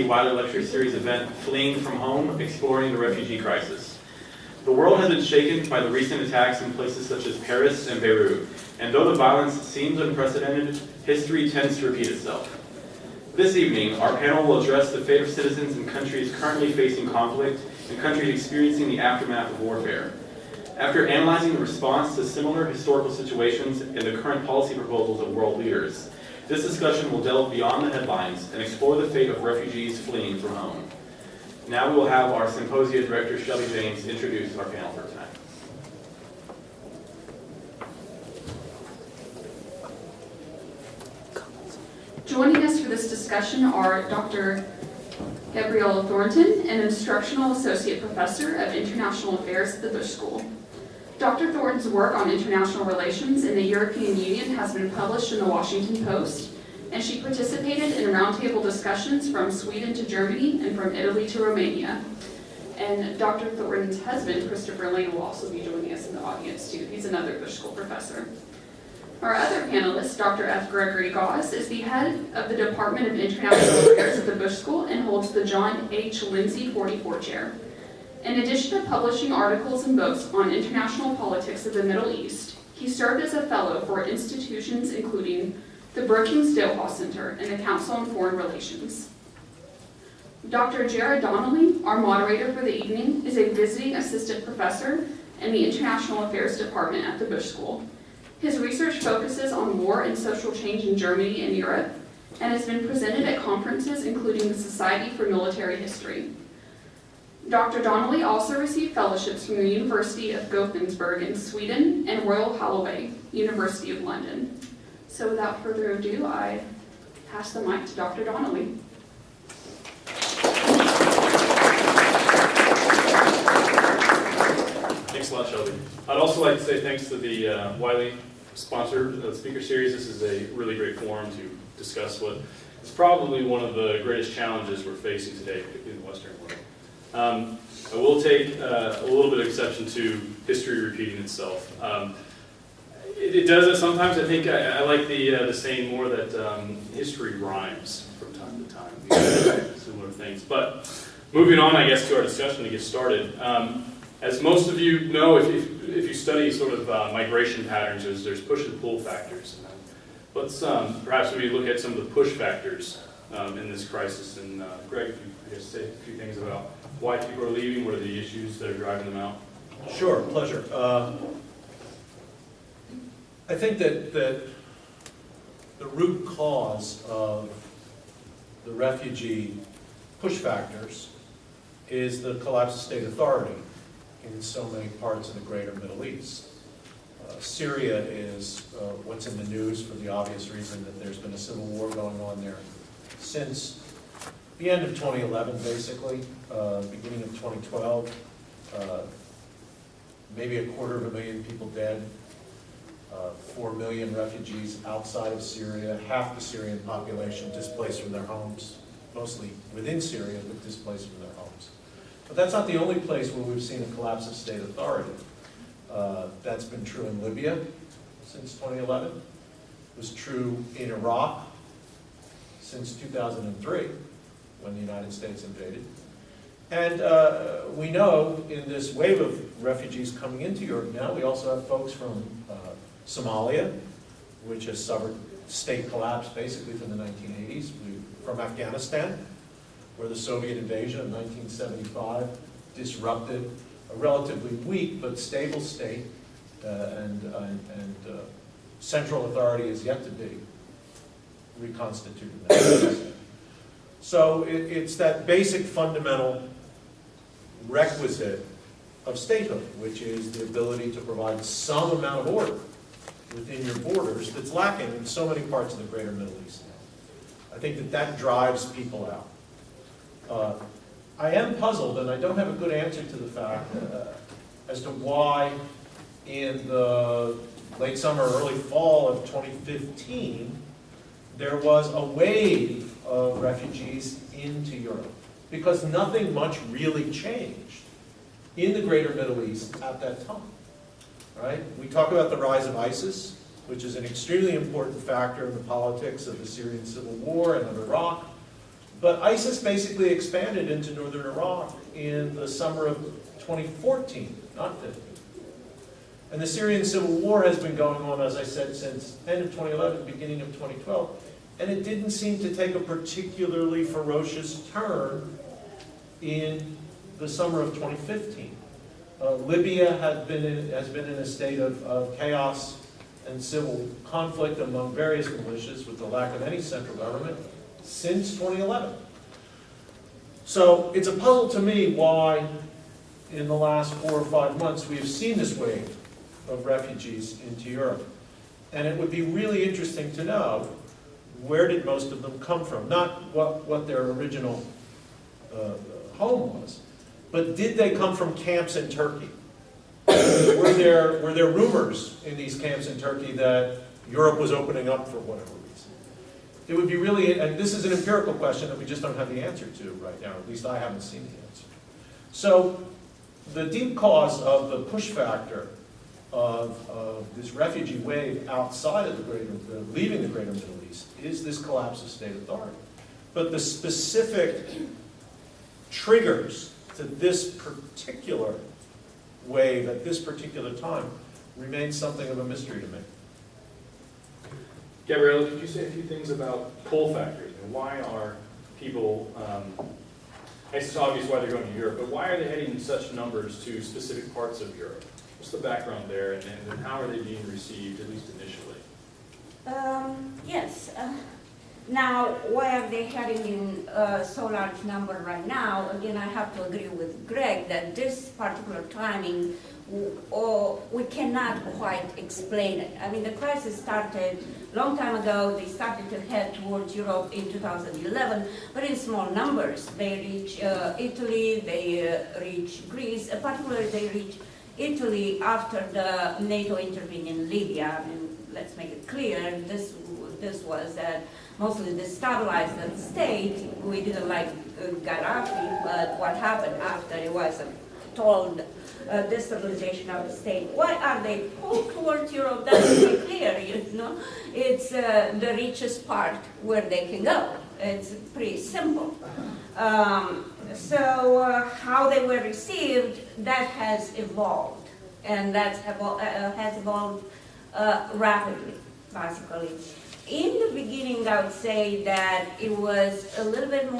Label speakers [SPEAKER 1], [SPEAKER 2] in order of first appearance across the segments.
[SPEAKER 1] Wilder Lecture Series event, Fleeing from Home, Exploring the Refugee Crisis. The world has been shaken by the recent attacks in places such as Paris and Beirut, and though the violence seems unprecedented, history tends to repeat itself. This evening, our panel will address the fate of citizens in countries currently facing conflict and countries experiencing the aftermath of warfare. After analyzing the response to similar historical situations and the current policy proposals of world leaders, this discussion will delve beyond the headlines and explore the fate of refugees fleeing from home. Now we will have our symposium director, Shelby James, introduce our panel for tonight.
[SPEAKER 2] Joining us for this discussion are Dr. Gabrielle Thornton, an instructional associate professor of international affairs at the Bush School. Dr. Thornton's work on international relations in the European Union has been published in the Washington Post, and she participated in roundtable discussions from Sweden to Germany and from Italy to Romania. And Dr. Thornton's husband, Christopher Lane, will also be joining us in the audience too. He's another Bush School professor. Our other panelist, Dr. F. Gregory Gauss, is the head of the Department of International Affairs at the Bush School and holds the John H. Lindsay 44 chair. In addition to publishing articles and books on international politics of the Middle East, he served as a fellow for institutions including the Brookings Doha Center and the Council on Foreign Relations. Dr. Jared Donnelly, our moderator for the evening, is a visiting assistant professor in the International Affairs Department at the Bush School. His research focuses on war and social change in Germany and Europe, and has been presented at conferences including the Society for Military History. Dr. Donnelly also received fellowships from the University of Gothenburg in Sweden and Royal Holloway, University of London. So without further ado, I pass the mic to Dr. Donnelly.
[SPEAKER 1] Thanks a lot, Shelby. I'd also like to say thanks to the Wiley sponsor of the speaker series. This is a really great forum to discuss what is probably one of the greatest challenges we're facing today, particularly in the Western world. I will take a little bit of exception to history repeating itself. It does it sometimes. I think I like the saying more that history rhymes from time to time, similar things. But moving on, I guess, to our discussion to get started. As most of you know, if you study sort of migration patterns, there's push and pull factors. Let's perhaps maybe look at some of the push factors in this crisis. And Greg, if you I guess say a few things about why people are leaving, what are the issues that are driving them out?
[SPEAKER 3] Sure, pleasure. I think that the root cause of the refugee push factors is the collapse of state authority in so many parts of the greater Middle East. Syria is what's in the news for the obvious reason that there's been a civil war going on there since the end of 2011, basically, beginning of 2012, maybe 250,000 people dead, 4 million refugees outside of Syria, half the Syrian population displaced from their homes, mostly within Syria, but displaced from their homes. But that's not the only place where we've seen a collapse of state authority. That's been true in Libya since 2011. It was true in Iraq since 2003. When the United States invaded. And we know in this wave of refugees coming into Europe now, we also have folks from Somalia, which has suffered state collapse basically from the 1980s, from Afghanistan, where the Soviet invasion of 1975 disrupted a relatively weak but stable state, and central authority is yet to be reconstituted in that case. So it's that basic fundamental requisite of statehood, which is the ability to provide some amount of order within your borders that's lacking in so many parts of the greater Middle East. I think that drives people out. I am puzzled, and I don't have a good answer to the fact as to why in the late summer, early fall of 2015, there was a wave of refugees into Europe, because nothing much really changed in the greater Middle East at that time, right? We talk about the rise of ISIS, which is an extremely important factor in the politics of the Syrian Civil War and of Iraq. But ISIS basically expanded into northern Iraq in the summer of 2014, not 15. And the Syrian Civil War has been going on, as I said, since end of 2011, beginning of 2012. And it didn't seem to take a particularly ferocious turn in the summer of 2015. Libya has been in a state of chaos and civil conflict among various militias with the lack of any central government since 2011. So it's a puzzle to me why in the last 4 or 5 months we have seen this wave of refugees into Europe. And it would be really interesting to know, where did most of them come from? Not what their original home was, but did they come from camps in Turkey? Were there rumors in these camps in Turkey that Europe was opening up for whatever reason? It would be really, and this is an empirical question that we just don't have the answer to right now, at least I haven't seen the answer. So the deep cause of the push factor of this refugee wave outside of leaving the greater Middle East is this collapse of state authority. But the specific triggers to this particular wave at this particular time remains something of a mystery to me.
[SPEAKER 1] Gabriella, could you say a few things about pull factors? And why are people, it's obvious why they're going to Europe, but why are they heading in such numbers to specific parts of Europe? What's the background there, and how are they being received, at least initially?
[SPEAKER 4] Yes. Now, why are they heading in so large number right now? Again, I have to agree with Greg that this particular timing, we cannot quite explain it. I mean, the crisis started a long time ago. They started to head towards Europe in 2011, but in small numbers. They reach Italy, they reach Greece, particularly they reach Italy after the NATO intervened in Libya. I mean, let's make it clear, this was mostly destabilized the state. We didn't like Gaddafi, but what happened after it was a total destabilization of the state. Why are they pulled towards Europe? That's very clear, you know. It's the richest part where they can go. It's pretty simple. So how they were received, that has evolved, and that has evolved rapidly, basically. In the beginning, I would say that it was a little bit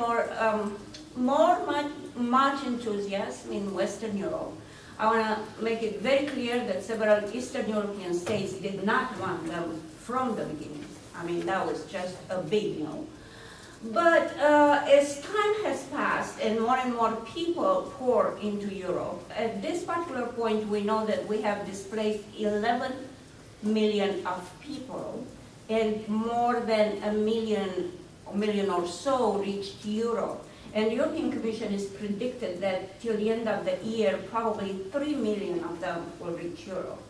[SPEAKER 4] much enthusiasm in Western Europe. I want to make it very clear that several Eastern European states did not want them from the beginning. I mean, that was just a big no. But as time has passed and more people pour into Europe, at this particular point we know that we have displaced 11 million of people, and more than a million or so reached Europe. And the European Commission has predicted that till the end of the year, probably 3 million of them will reach Europe.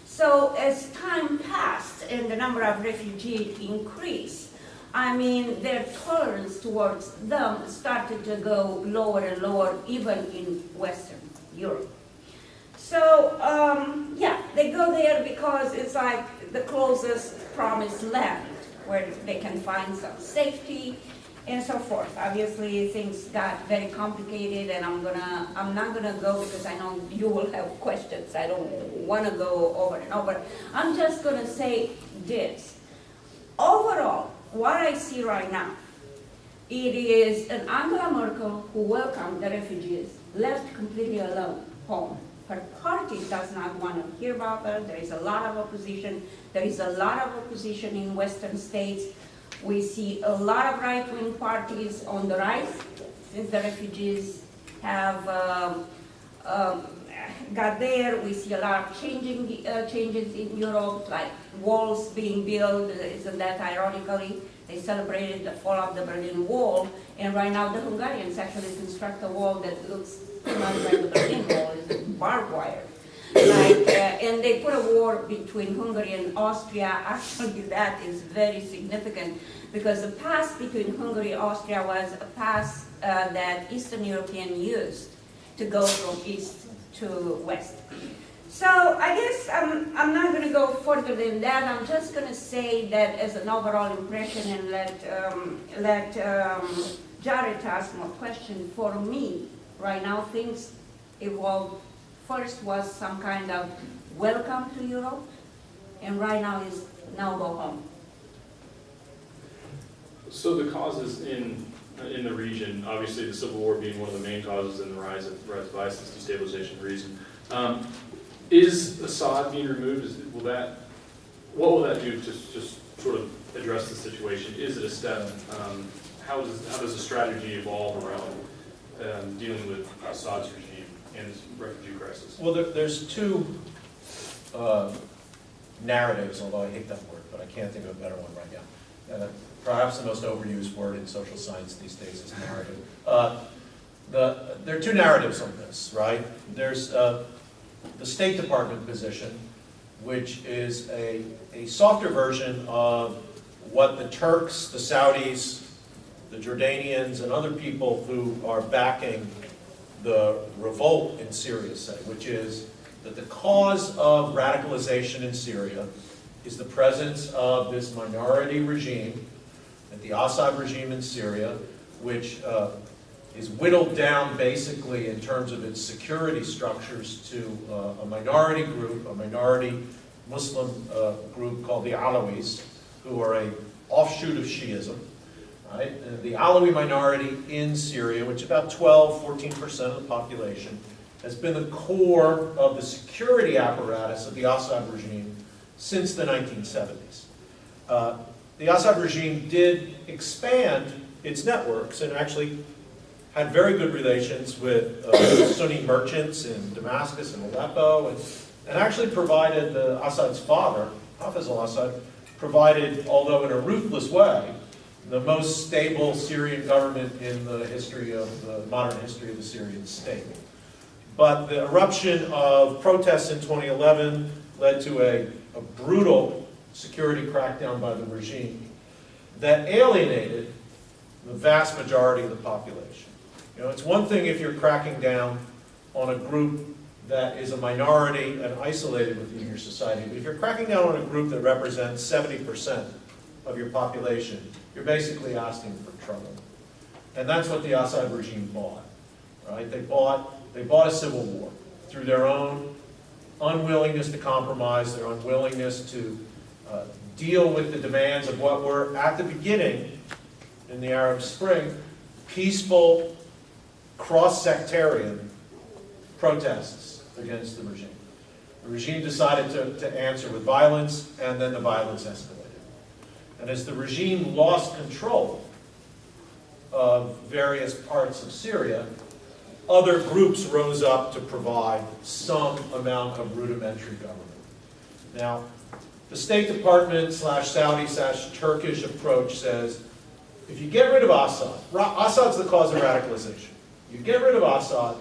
[SPEAKER 4] So as time passed and the number of refugees increased, I mean, their tolerance towards them started to go lower and lower, even in Western Europe. So, yeah, they go there because it's like the closest promised land where they can find some safety and so forth. Obviously, things got very complicated, and I'm not gonna go because I know you will have questions. I don't want to go over and over. I'm just gonna say this. Overall, what I see right now, it is an Angela Merkel who welcomed the refugees, left completely alone home. Her party does not want to hear about her. There is a lot of opposition. There is a lot of opposition in Western states. We see a lot of right-wing parties on the rise since the refugees have got there. We see a lot of changes in Europe, like walls being built. Isn't that ironically? They celebrated the fall of the Berlin Wall, and right now the Hungarians actually construct a wall that looks pretty much like the Berlin Wall. It's barbed wire. And they put a war between Hungary and Austria. Actually, that is very significant because the pass between Hungary and Austria was a pass that Eastern Europeans used to go from east to west. So I guess I'm not going to go further than that. I'm just going to say that as an overall impression, and let Jared asked more question, for me, right now things evolved. First was some kind of welcome to Europe, and right now is now go home.
[SPEAKER 1] So the causes in the region, obviously the Civil War being one of the main causes in the rise of ISIS, destabilization of the region. Is Assad being removed? What will that do to just sort of address the situation? Is it a step? How does the strategy evolve around dealing with Assad's regime and this refugee crisis?
[SPEAKER 3] Well, there's two narratives, although I hate that word, but I can't think of a better one right now. Perhaps the most overused word in social science these days is narrative. There are two narratives on this, right? There's the State Department position, which is a softer version of what the Turks, the Saudis, the Jordanians, and other people who are backing the revolt in Syria say, which is that the cause of radicalization in Syria is the presence of this minority regime, the Assad regime in Syria, which is whittled down basically in terms of its security structures to a minority group, a minority Muslim group called the Alawis, who are an offshoot of Shiism. Right? The Alawi minority in Syria, which is about 12–14% of the population, has been the core of the security apparatus of the Assad regime since the 1970s. The Assad regime did expand its networks and actually had very good relations with Sunni merchants in Damascus and Aleppo, and actually provided Assad's father, Hafez al-Assad, provided, although in a ruthless way, the most stable Syrian government in the history of the modern history of the Syrian state. But the eruption of protests in 2011 led to a brutal security crackdown by the regime that alienated the vast majority of the population. You know, it's one thing if you're cracking down on a group that is a minority and isolated within your society, but if you're cracking down on a group that represents 70% of your population, you're basically asking for trouble. And that's what the Assad regime bought. Right? They bought a civil war through their own unwillingness to compromise, their unwillingness to deal with the demands of what were, at the beginning, in the Arab Spring, peaceful, cross-sectarian protests against the regime. The regime decided to answer with violence, and then the violence escalated. And as the regime lost control of various parts of Syria, other groups rose up to provide some amount of rudimentary government. Now, the State Department / Saudi / Turkish approach says, if you get rid of Assad, Assad's the cause of radicalization. You get rid of Assad,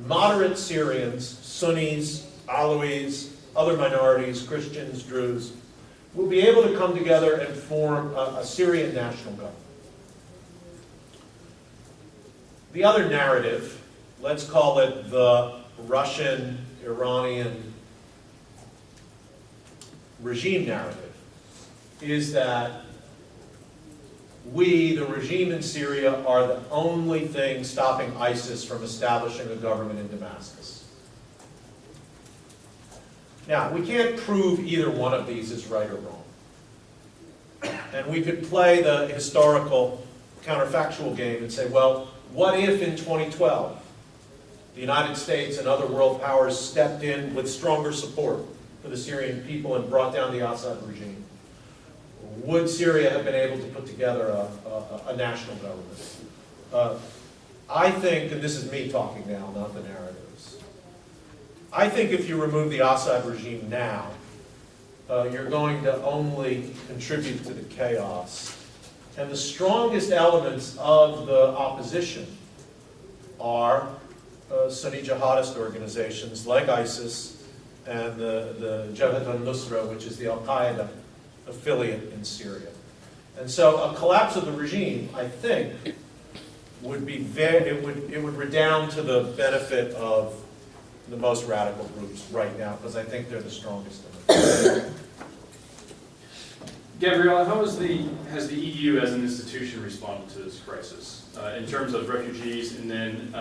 [SPEAKER 3] moderate Syrians, Sunnis, Alawis, other minorities, Christians, Druze, will be able to come together and form a Syrian national government. The other narrative, let's call it the Russian-Iranian regime narrative, is that we, the regime in Syria, are the only thing stopping ISIS from establishing a government in Damascus. Now, we can't prove either one of these is right or wrong. And we could play the historical counterfactual game and say, well, what if in 2012 the United States and other world powers stepped in with stronger support for the Syrian people and brought down the Assad regime? Would Syria have been able to put together a national government? I think, and this is me talking now, not the narratives, I think if you remove the Assad regime now, you're going to only contribute to the chaos. And the strongest elements of the opposition are Sunni jihadist organizations like ISIS and the Jabhat al-Nusra, which is the al-Qaeda affiliate in Syria. And so a collapse of the regime, I think, would be it would redound to the benefit of the most radical groups right now, because I think they're the strongest in the
[SPEAKER 1] Gabriella, how has the EU as an institution responded to this crisis in terms of refugees, and then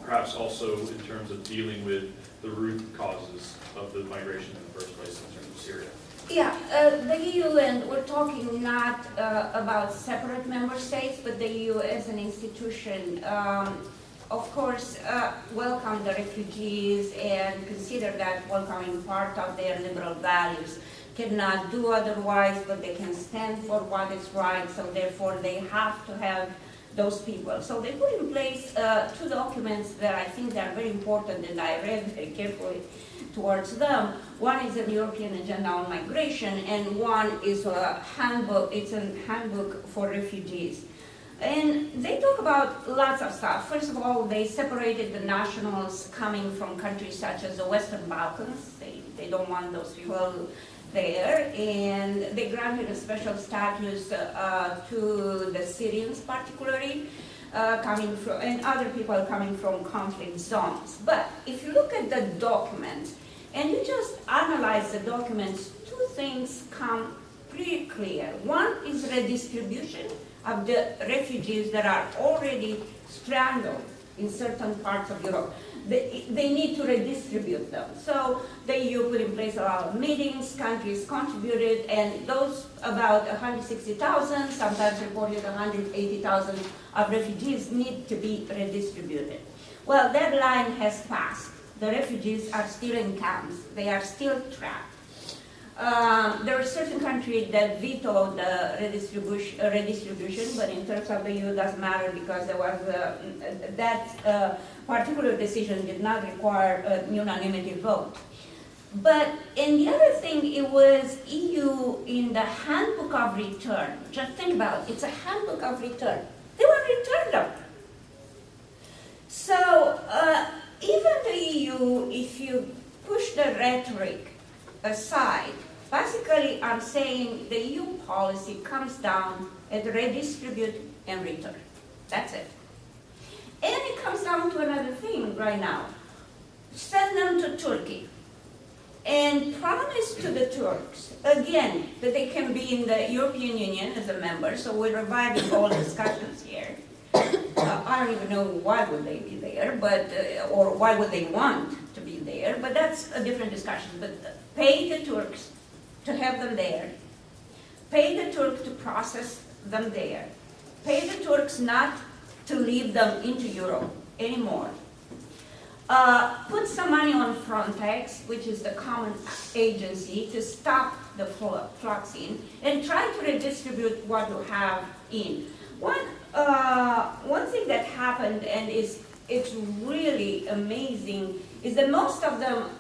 [SPEAKER 1] perhaps also in terms of dealing with the root causes of the migration in the first place in terms of Syria?
[SPEAKER 4] Yeah, the EU, and we're talking not about separate member states, but the EU as an institution, of course, welcome the refugees and consider that welcoming part of their liberal values. Cannot do otherwise, but they can stand for what is right, so therefore they have to have those people. So they put in place two documents that I think are very important, and I read very carefully towards them. One is a European Agenda on Migration, and one is a handbook. It's a handbook for refugees. And they talk about lots of stuff. First of all, they separated the nationals coming from countries such as the Western Balkans. They don't want those people there, and they granted a special status to the Syrians particularly, coming from, and other people coming from conflict zones. But if you look at the document, and you just analyze the documents, two things come pretty clear. One is redistribution of the refugees that are already stranded in certain parts of Europe. They need to redistribute them. So the EU put in place a lot of meetings, countries contributed, and those about 160,000, sometimes reported 180,000 of refugees need to be redistributed. Well, that line has passed. The refugees are still in camps. They are still trapped. There are certain countries that vetoed the redistribution, but in terms of the EU, it doesn't matter because there was that particular decision did not require a unanimity vote. But in the other thing, it was EU in the handbook of return. Just think about it. It's a handbook of return. They want to return them. So even the EU, if you push the rhetoric aside, basically I'm saying the EU policy comes down at redistribute and return. That's it. And it comes down to another thing right now. Send them to Turkey and promise to the Turks, again, that they can be in the European Union as a member, so we're reviving all discussions here. I don't even know why would they be there, but or why would they want to be there, but that's a different discussion. But pay the Turks to have them there. Pay the Turks to process them there. Pay the Turks not to leave them into Europe anymore. Put some money on Frontex, which is the common agency, to stop the fluxing, and try to redistribute what you have in. One thing that happened, and it's really amazing, is that most of them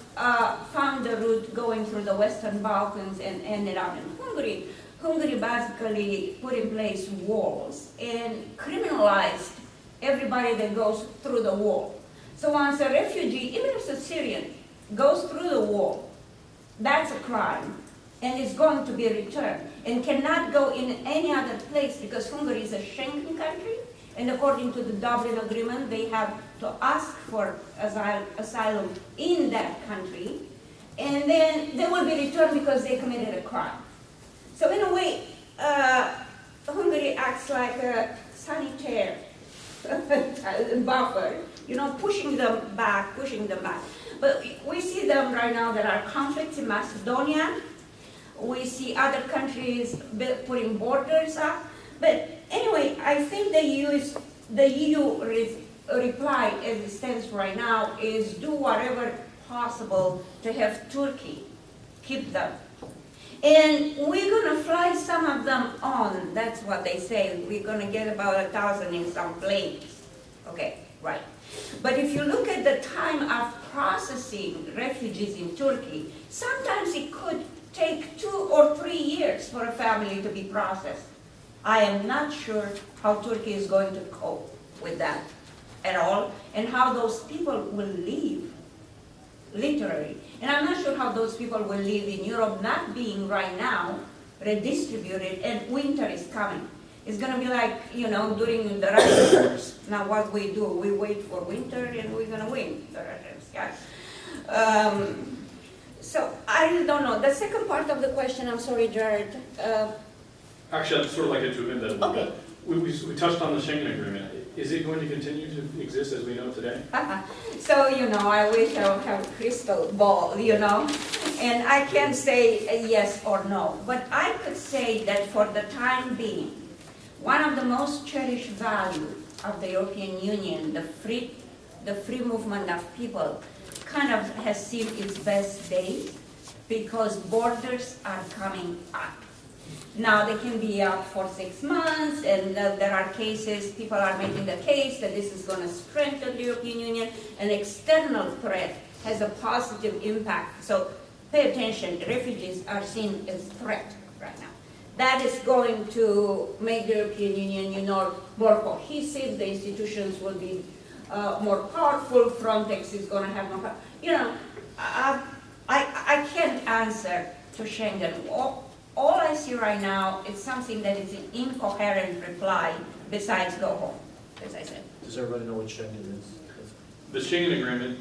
[SPEAKER 4] found the route going through the Western Balkans and ended up in Hungary. Hungary basically put in place walls and criminalized everybody that goes through the wall. So once a refugee, even if it's a Syrian, goes through the wall, that's a crime and is going to be returned and cannot go in any other place because Hungary is a Schengen country, and according to the Dublin Agreement, they have to ask for asylum in that country, and then they will be returned because they committed a crime. So in a way, Hungary acts like a sanitary buffer, pushing them back. But we see them right now. There are conflicts in Macedonia. We see other countries putting borders up. But anyway, I think the EU reply as it stands right now is do whatever possible to have Turkey keep them. And we're going to fly some of them on. That's what they say. We're going to get about 1,000 in some planes. Okay, right. But if you look at the time of processing refugees in Turkey, sometimes it could take 2 or 3 years for a family to be processed. I am not sure how Turkey is going to cope with that at all, and how those people will leave, literally. And I'm not sure how those people will live in Europe, not being right now redistributed, and winter is coming. It's going to be like, during the Russian wars. Now what we do, we wait for winter and we're going to win the Russians. Yeah. So I really don't know. The second part of the question, I'm sorry, Jared.
[SPEAKER 1] Actually, I'd sort of like to amend that a little
[SPEAKER 4] Okay.
[SPEAKER 1] bit. We touched on the Schengen Agreement. Is it going to continue to exist as we know it today?
[SPEAKER 4] So, I wish I would have a crystal ball, and I can't say a yes or no. But I could say that for the time being, one of the most cherished values of the European Union, the free movement of people, kind of has seen its best days because borders are coming up. Now, they can be up for 6 months, and there are cases, people are making the case that this is going to strengthen the European Union. An external threat has a positive impact. So pay attention, refugees are seen as a threat right now. That is going to make the European Union, more cohesive, the institutions will be more powerful, Frontex is going to have more power. I can't answer to Schengen. All I see right now is something that is an incoherent reply besides go home, as I said.
[SPEAKER 3] Does everybody know what Schengen is?
[SPEAKER 1] The Schengen Agreement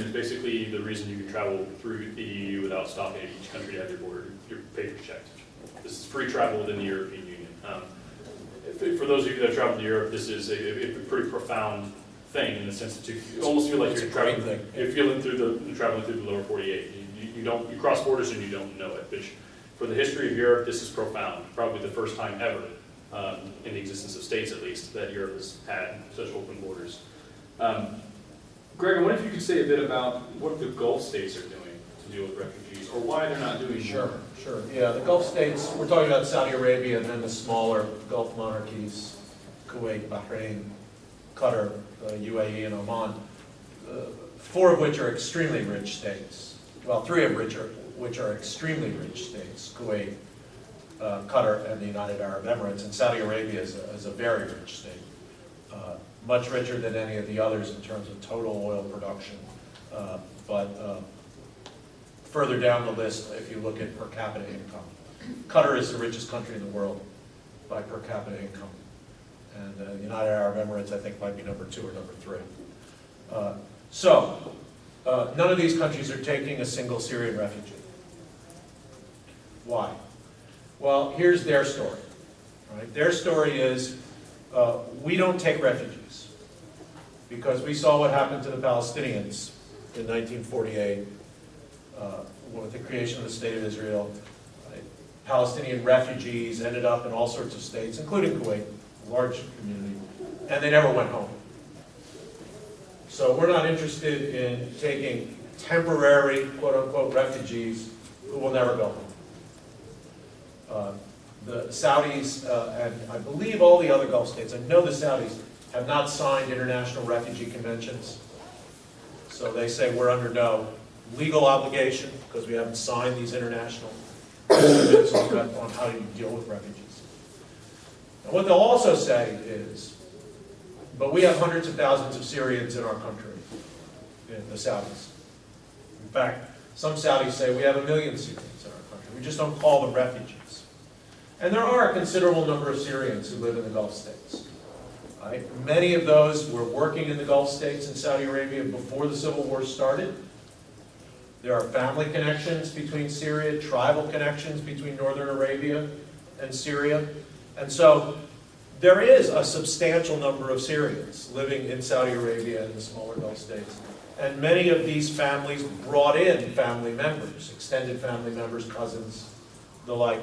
[SPEAKER 1] is basically the reason you can travel through the EU without stopping at each country to have your papers checked. This is free travel within the European Union. For those of you that have traveled to Europe, this is a pretty profound thing in the sense that you almost feel like you're traveling through the lower 48. You cross borders and you don't know it. Which, for the history of Europe, this is profound. Probably the first time ever, in the existence of states at least, that Europe has had such open borders. Greg, I wonder if you could say a bit about what the Gulf states are doing to deal with refugees, or why they're not doing more.
[SPEAKER 3] Sure. Yeah, the Gulf states, we're talking about Saudi Arabia and then the smaller Gulf monarchies, Kuwait, Bahrain, Qatar, UAE, and Oman, 4 of which are extremely rich states. Well, 3 of which are extremely rich states, Kuwait, Qatar, and the United Arab Emirates. And Saudi Arabia is a very rich state, much richer than any of the others in terms of total oil production. But further down the list, if you look at per capita income, Qatar is the richest country in the world by per capita income. And the United Arab Emirates, I think, might be number 2 or number 3. None of these countries are taking a single Syrian refugee. Why? Well, here's their story. Right? Their story is, we don't take refugees because we saw what happened to the Palestinians in 1948 with the creation of the State of Israel. Right? Palestinian refugees ended up in all sorts of states, including Kuwait, a large community, and they never went home. So we're not interested in taking temporary, quote-unquote, refugees who will never go home. The Saudis, and I believe all the other Gulf states, I know the Saudis, have not signed international refugee conventions. So they say we're under no legal obligation because we haven't signed these international conventions on how to deal with refugees. And what they'll also say is, but we have hundreds of thousands of Syrians in our country, in the Saudis. In fact, some Saudis say we have 1 million Syrians in our country. We just don't call them refugees. And there are a considerable number of Syrians who live in the Gulf states. Right? Many of those were working in the Gulf states in Saudi Arabia before the Civil War started. There are family connections between Syria, tribal connections between Northern Arabia and Syria. And so there is a substantial number of Syrians living in Saudi Arabia and the smaller Gulf states. And many of these families brought in family members, extended family members, cousins, the like,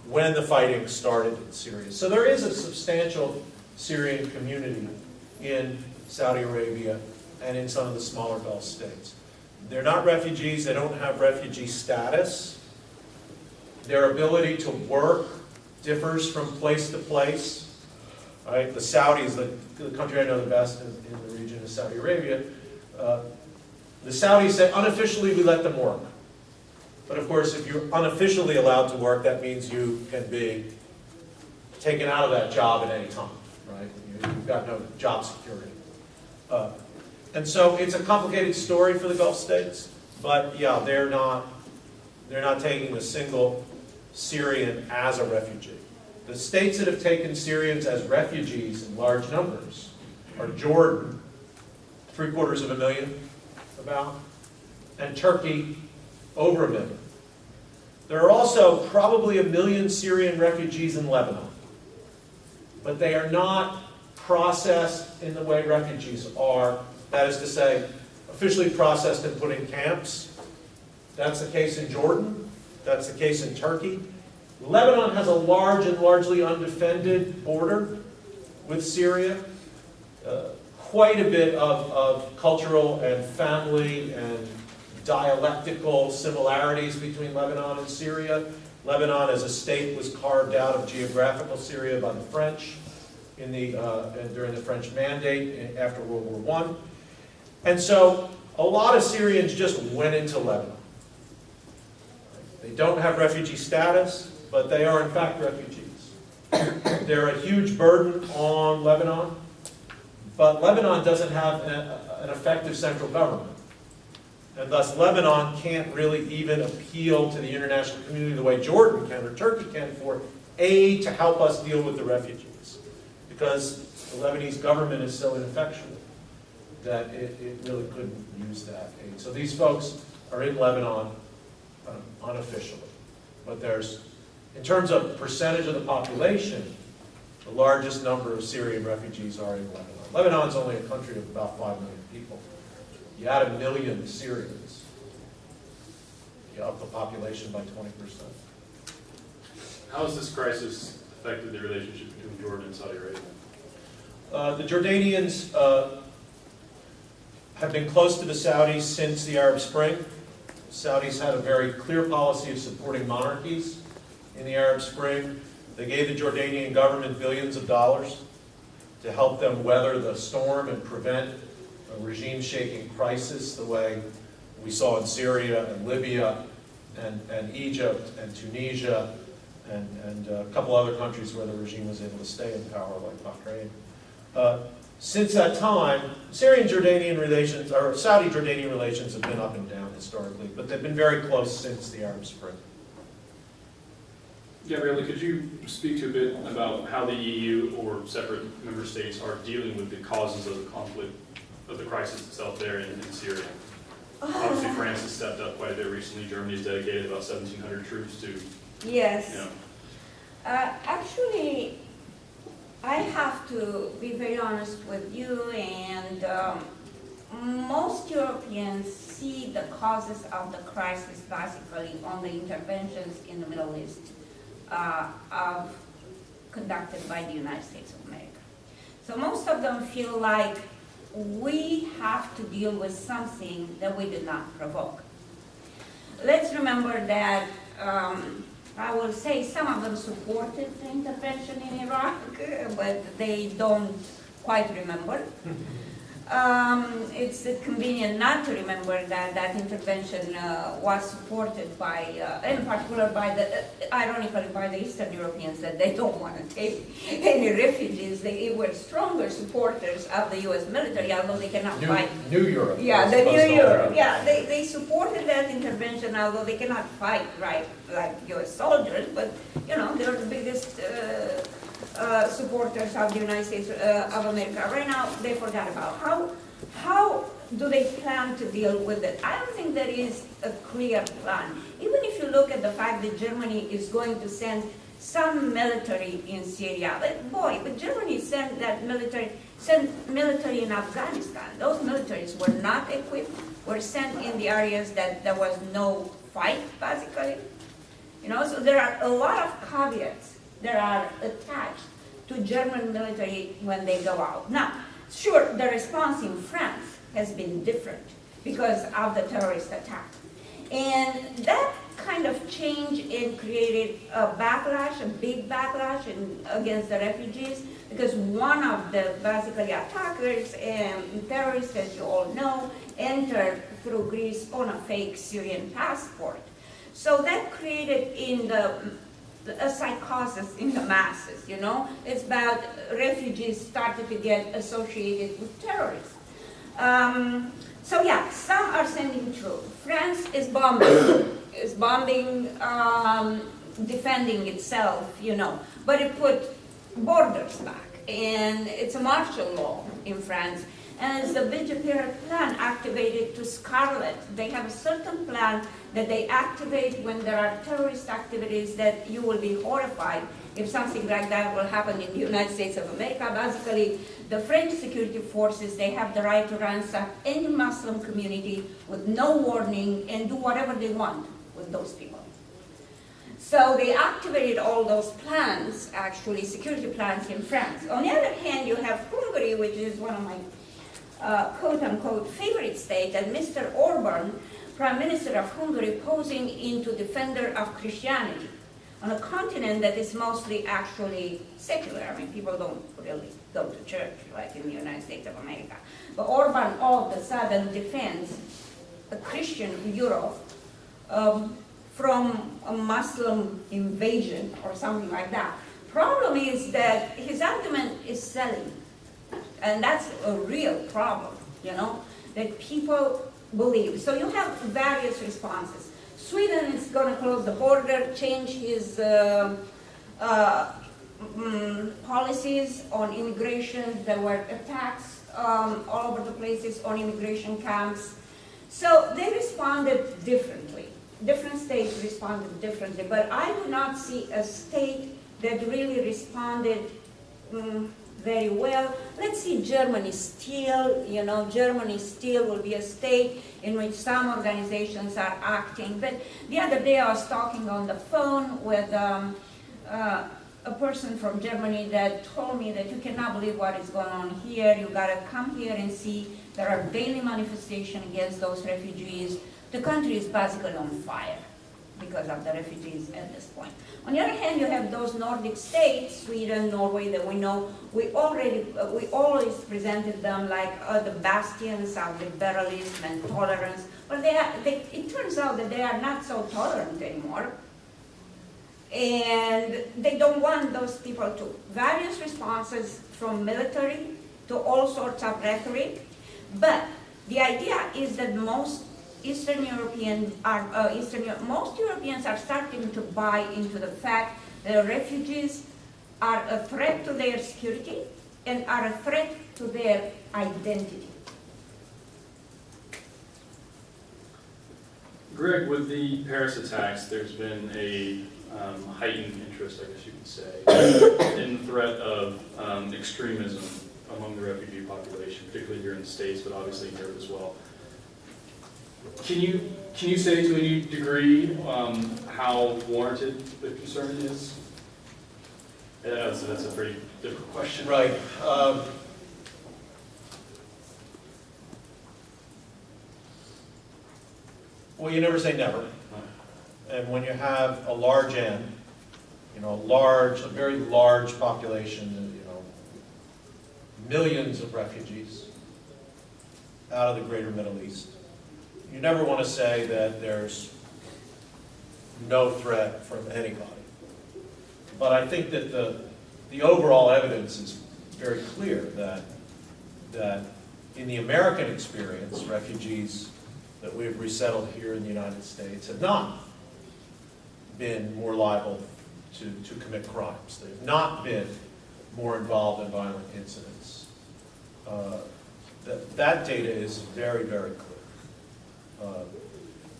[SPEAKER 3] when the fighting started in Syria. So there is a substantial Syrian community in Saudi Arabia and in some of the smaller Gulf states. They're not refugees, they don't have refugee status. Their ability to work differs from place to place. Right? The Saudis, the country I know the best in the region is Saudi Arabia. The Saudis say unofficially we let them work. But of course, if you're unofficially allowed to work, that means you can be taken out of that job at any time. Right? You've got no job security. And so it's a complicated story for the Gulf states. But yeah, they're not taking a single Syrian as a refugee. The states that have taken Syrians as refugees in large numbers are Jordan, 750,000 about, and Turkey, over 1 million. There are also probably 1 million Syrian refugees in Lebanon, but they are not processed in the way refugees are. That is to say, officially processed and put in camps. That's the case in Jordan. That's the case in Turkey. Lebanon has a large and largely undefended border with Syria. Quite a bit of cultural and family and dialectical similarities between Lebanon and Syria. Lebanon as a state was carved out of geographical Syria by the French during the French Mandate after World War I. And so a lot of Syrians just went into Lebanon. They don't have refugee status, but they are in fact refugees. They're a huge burden on Lebanon, but Lebanon doesn't have an effective central government. And thus Lebanon can't really even appeal to the international community the way Jordan can or Turkey can for aid to help us deal with the refugees. Because the Lebanese government is so ineffectual that it really couldn't use that aid. So these folks are in Lebanon unofficially. But there's, in terms of percentage of the population, the largest number of Syrian refugees are in Lebanon. Lebanon's only a country of about 5 million people. You add 1 million Syrians, you up the population by 20%.
[SPEAKER 1] How has this crisis affected the relationship between Jordan and Saudi Arabia?
[SPEAKER 3] The Jordanians have been close to the Saudis since the Arab Spring. The Saudis had a very clear policy of supporting monarchies in the Arab Spring. They gave the Jordanian government billions of dollars to help them weather the storm and prevent a regime-shaking crisis the way we saw in Syria and Libya and Egypt and Tunisia and a couple other countries where the regime was able to stay in power, like Bahrain. Since that time, Syrian-Jordanian relations, or Saudi-Jordanian relations have been up and down historically, but they've been very close since the Arab Spring.
[SPEAKER 1] Gabriella, could you speak to a bit about how the EU or separate member states are dealing with the causes of the conflict, of the crisis itself there in Syria? Obviously, France has stepped up quite a bit recently. Germany has dedicated about 1,700 troops to.
[SPEAKER 4] Yes.
[SPEAKER 1] You know.
[SPEAKER 4] Actually, I have to be very honest with you, and most Europeans see the causes of the crisis basically on the interventions in the Middle East conducted by the United States of America. So most of them feel like we have to deal with something that we did not provoke. Let's remember that I will say some of them supported the intervention in Iraq, but they don't quite remember. It's convenient not to remember that that intervention was supported by, in particular by the, ironically, by the Eastern Europeans, that they don't want to take any refugees. They were stronger supporters of the U.S. military, although they cannot fight.
[SPEAKER 3] New Europe.
[SPEAKER 4] Yeah, the New Europe. Yeah, they supported that intervention, although they cannot fight right like U.S. soldiers. But you know, they're the biggest supporters of the United States of America. Right now, they forgot about how do they plan to deal with it. I don't think there is a clear plan. Even if you look at the fact that Germany is going to send some military in Syria, but Germany sent military in Afghanistan. Those militaries were not equipped, were sent in the areas that there was no fight, basically. You know, so there are a lot of caveats that are attached to German military when they go out. Now, sure, the response in France has been different because of the terrorist attack. And that kind of change created a backlash, a big backlash against the refugees, because one of the basically attackers and terrorists, as you all know, entered through Greece on a fake Syrian passport. So that created a psychosis in the masses, you know? It's about refugees started to get associated with terrorists. So yeah, some are sending troops. France is bombing, defending itself, you know, but it put borders back, and it's a martial law in France. And it's the Vigiparent plan activated to Scarlet. They have a certain plan that they activate when there are terrorist activities that you will be horrified if something like that will happen in the United States of America. Basically, the French security forces, they have the right to ransack any Muslim community with no warning and do whatever they want with those people. So they activated all those plans, actually, security plans in France. On the other hand, you have Hungary, which is one of my quote-unquote favorite states, and Mr. Orban, Prime Minister of Hungary, posing into defender of Christianity on a continent that is mostly actually secular. I mean, people don't really go to church like in the United States of America. But Orban all of a sudden defends a Christian Europe from a Muslim invasion or something like that. Problem is that his argument is selling. And that's a real problem, you know, that people believe. So you have various responses. Sweden is going to close the border, change his policies on immigration. There were attacks all over the places on immigration camps. So they responded differently. Different states responded differently. But I do not see a state that really responded very well. Let's see Germany still, you know, Germany still will be a state in which some organizations are acting. But the other day I was talking on the phone with a person from Germany that told me that you cannot believe what is going on here. You gotta come here and see. There are daily manifestations against those refugees. The country is basically on fire because of the refugees at this point. On the other hand, you have those Nordic states, Sweden, Norway, that we know, we always presented them like the bastions of liberalism and tolerance, but it turns out that they are not so tolerant anymore. And they don't want those people to. Various responses from military to all sorts of rhetoric, but the idea is that most Europeans are starting to buy into the fact that refugees are a threat to their security and are a threat to their identity.
[SPEAKER 1] Greg, with the Paris attacks, there's been a heightened interest, I guess you could say, in the threat of extremism among the refugee population, particularly here in the States, but obviously in Europe as well. Can you say to any degree how warranted the concern is? That's a pretty difficult question.
[SPEAKER 3] Right. Well, you never say never. And when you have a large N, you know, a very large population, you know, millions of refugees out of the greater Middle East, you never want to say that there's no threat from anybody. But I think that the overall evidence is very clear that in the American experience, refugees that we've resettled here in the United States have not been more liable to commit crimes. They've not been more involved in violent incidents. That data is very, very clear.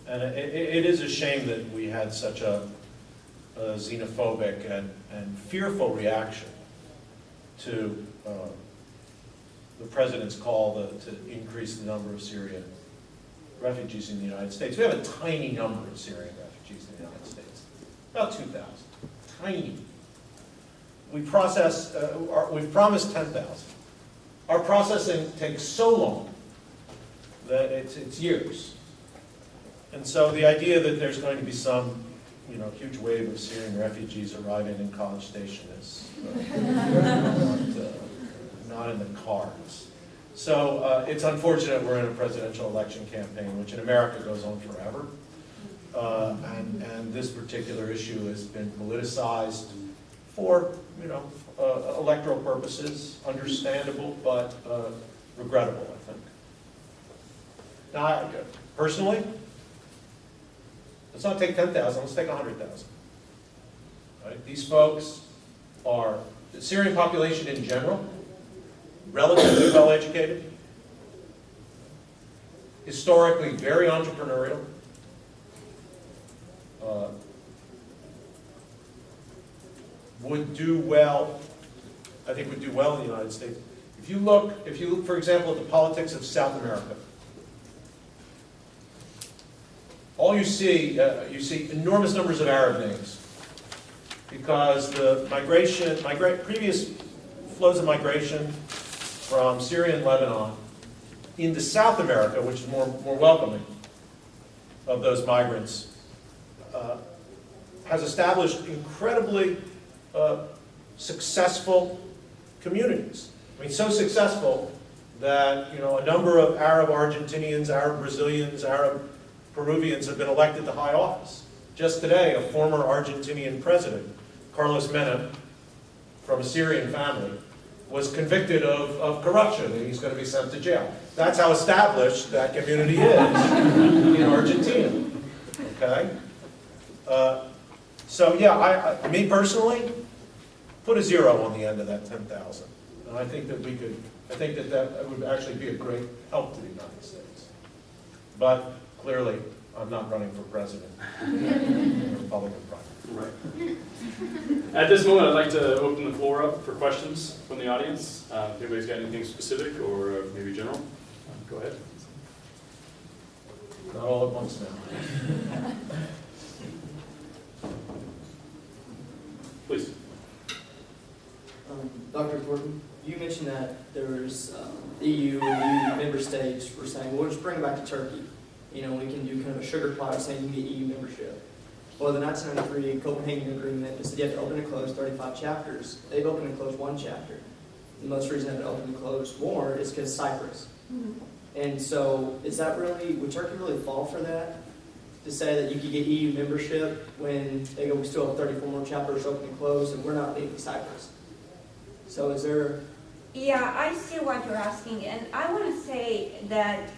[SPEAKER 3] And it is a shame that we had such a xenophobic and fearful reaction to the president's call to increase the number of Syrian refugees in the United States. We have a tiny number of Syrian refugees in the United States, about 2,000, tiny. We've promised 10,000. Our processing takes so long that it's years. And so the idea that there's going to be some, you know, huge wave of Syrian refugees arriving in College Station is not in the cards. So it's unfortunate we're in a presidential election campaign, which in America goes on forever. And this particular issue has been politicized for, you know, electoral purposes, understandable, but regrettable, I think. Now, personally, let's not take 10,000, let's take 100,000. Right? These folks are, the Syrian population in general, relatively well educated, historically very entrepreneurial. Would do well, I think would do well in the United States. If you look, for example, at the politics of South America, all you see enormous numbers of Arab names, because the previous flows of migration from Syria and Lebanon into South America, which is more welcoming of those migrants, has established incredibly successful communities. I mean, so successful that a number of Arab Argentinians, Arab Brazilians, Arab Peruvians have been elected to high office. Just today, a former Argentinian president, Carlos Menem, from a Syrian family, was convicted of corruption, and he's going to be sent to jail. That's how established that community is in Argentina. Okay? So yeah, me personally, put a 0 on the end of that 10,000. And I think that that would actually be a great help to the United States. But clearly, I'm not running for president in the Republican primary.
[SPEAKER 1] Right. At this moment, I'd like to open the floor up for questions from the audience. If anybody's got anything specific or maybe general, go ahead.
[SPEAKER 3] Not all at once now.
[SPEAKER 1] Please.
[SPEAKER 5] Dr. Thornton, you mentioned that there was EU and EU member states were saying, well, we'll just bring it back to Turkey. We can do kind of a sugar plot saying you can get EU membership. Well, the 1993 Copenhagen Agreement, it said you have to open and close 35 chapters. They've opened and closed 1 chapter. The most reason they haven't opened and closed more is because Cyprus. Mm-hmm. And so, would Turkey really fall for that? To say that you could get EU membership when they go, we still have 34 more chapters open and closed, and we're not leaving Cyprus. So is there...
[SPEAKER 4] Yeah, I see what you're asking, and I want to say that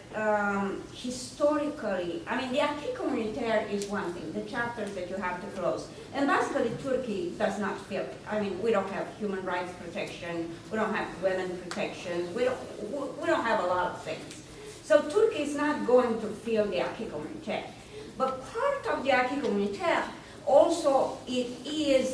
[SPEAKER 4] historically, the acquis communautaire is one thing, the chapters that you have to close. And basically, Turkey does not feel it. We don't have human rights protection, we don't have women protections, we don't have a lot of things. So Turkey is not going to feel the acquis communautaire. But part of the acquis communautaire also it is